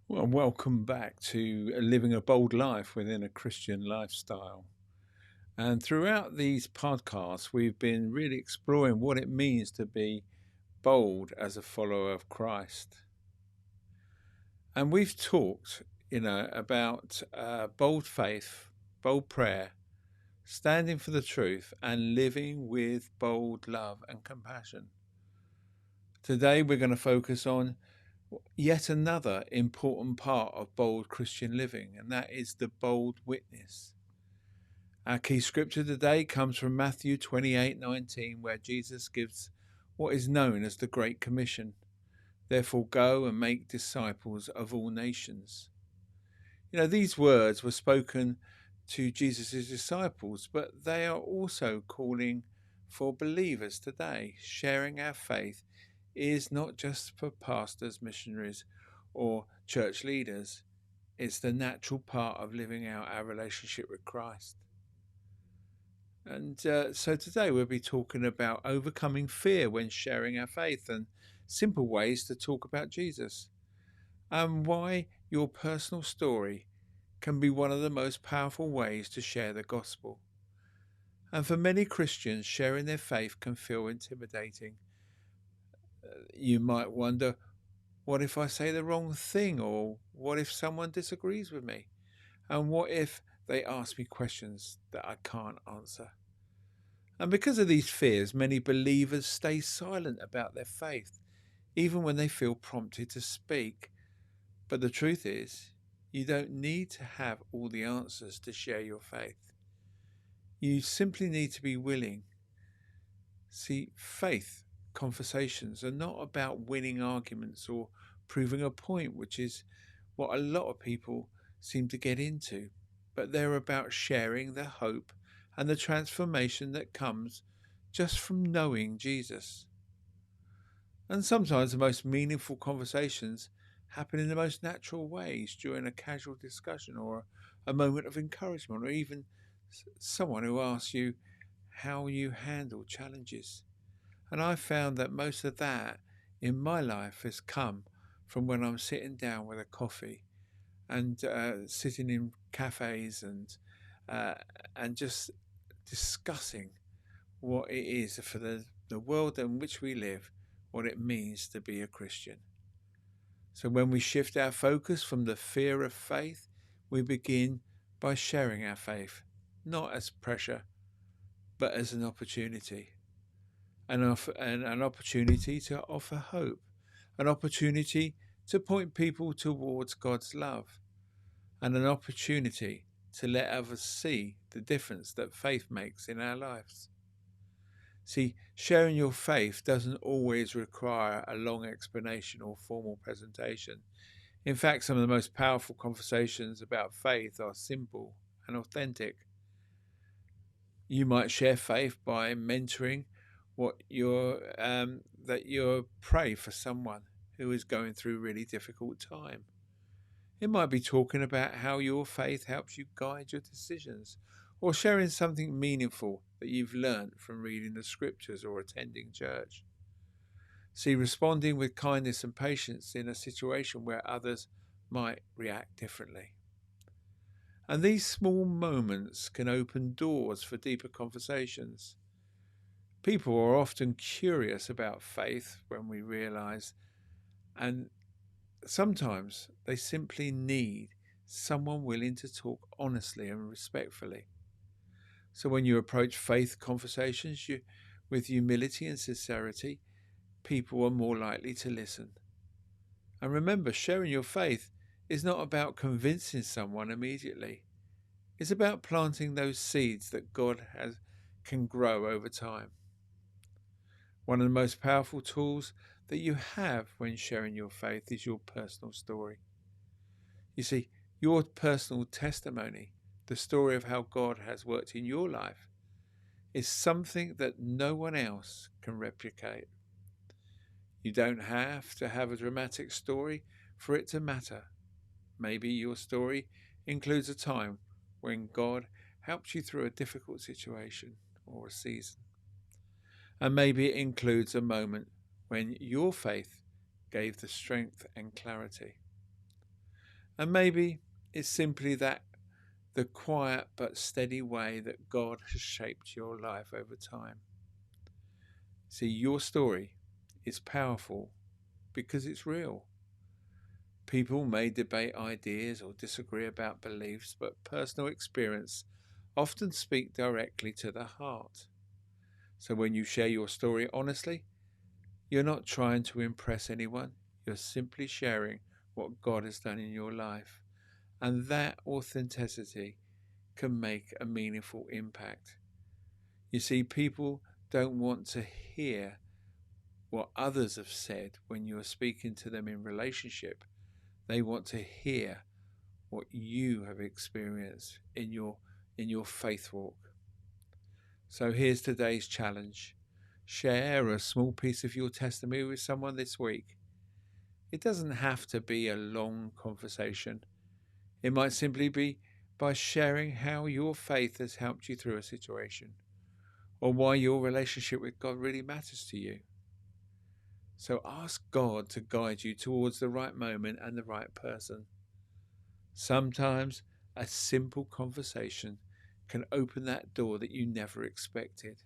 Well, welcome back to Living a Bold Life within a Christian lifestyle. And throughout these podcasts, we've been really exploring what it means to be bold as a follower of Christ. And we've talked, about bold faith, bold prayer, standing for the truth, and living with bold love and compassion. Today, we're going to focus on yet another important part of bold Christian living, and that is the bold witness. Our key scripture today comes from Matthew 28:19, where Jesus gives what is known as the Great Commission. Therefore, go and make disciples of all nations. These words were spoken to Jesus' disciples, but they are also calling for believers today. Sharing our faith is not just for pastors, missionaries, or church leaders. It's the natural part of living out our relationship with Christ. And so today we'll be talking about overcoming fear when sharing our faith and simple ways to talk about Jesus and why your personal story can be one of the most powerful ways to share the gospel. And for many Christians, sharing their faith can feel intimidating. You might wonder, what if I say the wrong thing? Or what if someone disagrees with me? And what if they ask me questions that I can't answer? And because of these fears, many believers stay silent about their faith, even when they feel prompted to speak. But the truth is, you don't need to have all the answers to share your faith. You simply need to be willing. See, faith conversations are not about winning arguments or proving a point, which is what a lot of people seem to get into, but they're about sharing the hope and the transformation that comes just from knowing Jesus. And sometimes the most meaningful conversations happen in the most natural ways during a casual discussion or a moment of encouragement, or even someone who asks you how you handle challenges. And I found that most of that in my life has come from when I'm sitting down with a coffee and sitting in cafes uh, and just discussing what it is for the world in which we live, what it means to be a Christian. So when we shift our focus from the fear of faith, we begin by sharing our faith, not as pressure, but as an opportunity. An opportunity to offer hope, an opportunity to point people towards God's love, and an opportunity to let others see the difference that faith makes in our lives. See, sharing your faith doesn't always require a long explanation or formal presentation. In fact, some of the most powerful conversations about faith are simple and authentic. You might share faith by mentoring what you're pray for someone who is going through a really difficult time. It might be talking about how your faith helps you guide your decisions, or sharing something meaningful that you've learnt from reading the scriptures or attending church. See, responding with kindness and patience in a situation where others might react differently. And these small moments can open doors for deeper conversations. People are often curious about faith when we realize, and sometimes they simply need someone willing to talk honestly and respectfully. So when you approach faith conversations with humility and sincerity, people are more likely to listen. And remember, sharing your faith is not about convincing someone immediately. It's about planting those seeds that can grow over time. One of the most powerful tools that you have when sharing your faith is your personal story. You see, your personal testimony, the story of how God has worked in your life, is something that no one else can replicate. You don't have to have a dramatic story for it to matter. Maybe your story includes a time when God helped you through a difficult situation or a season. And maybe it includes a moment when your faith gave the strength and clarity. And maybe it's simply that the quiet but steady way that God has shaped your life over time. See, your story is powerful because it's real. People may debate ideas or disagree about beliefs, but personal experience often speak directly to the heart. So when you share your story honestly, you're not trying to impress anyone. You're simply sharing what God has done in your life. And that authenticity can make a meaningful impact. You see, people don't want to hear what others have said when you're speaking to them in relationship. They want to hear what you have experienced in your faith walk. So here's today's challenge. Share a small piece of your testimony with someone this week. It doesn't have to be a long conversation. It might simply be by sharing how your faith has helped you through a situation, or why your relationship with God really matters to you. So ask God to guide you towards the right moment and the right person. Sometimes a simple conversation can open that door that you never expected.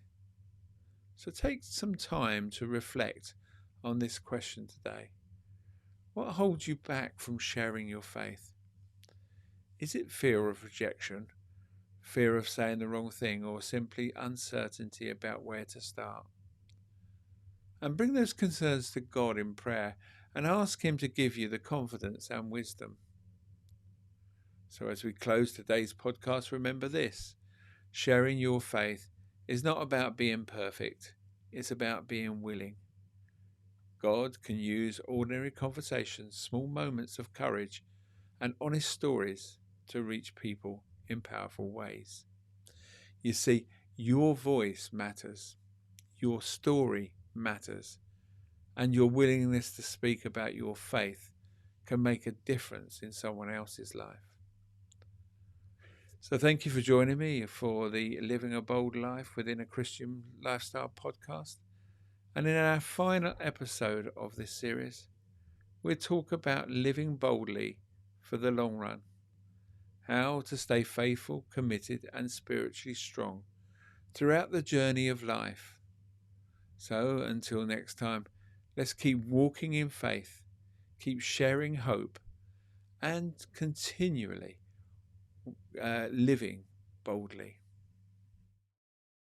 So take some time to reflect on this question today. What holds you back from sharing your faith? Is it fear of rejection, fear of saying the wrong thing, or simply uncertainty about where to start? And bring those concerns to God in prayer and ask Him to give you the confidence and wisdom. So, as we close today's podcast, remember this: sharing your faith is not about being perfect, it's about being willing. God can use ordinary conversations, small moments of courage, and honest stories to reach people in powerful ways. You see, your voice matters, your story matters, and your willingness to speak about your faith can make a difference in someone else's life. So thank you for joining me for the Living a Bold Life Within a Christian Lifestyle podcast. And in our final episode of this series, we'll talk about living boldly for the long run, how to stay faithful, committed, and spiritually strong throughout the journey of life. So until next time, let's keep walking in faith, keep sharing hope, and continually living boldly.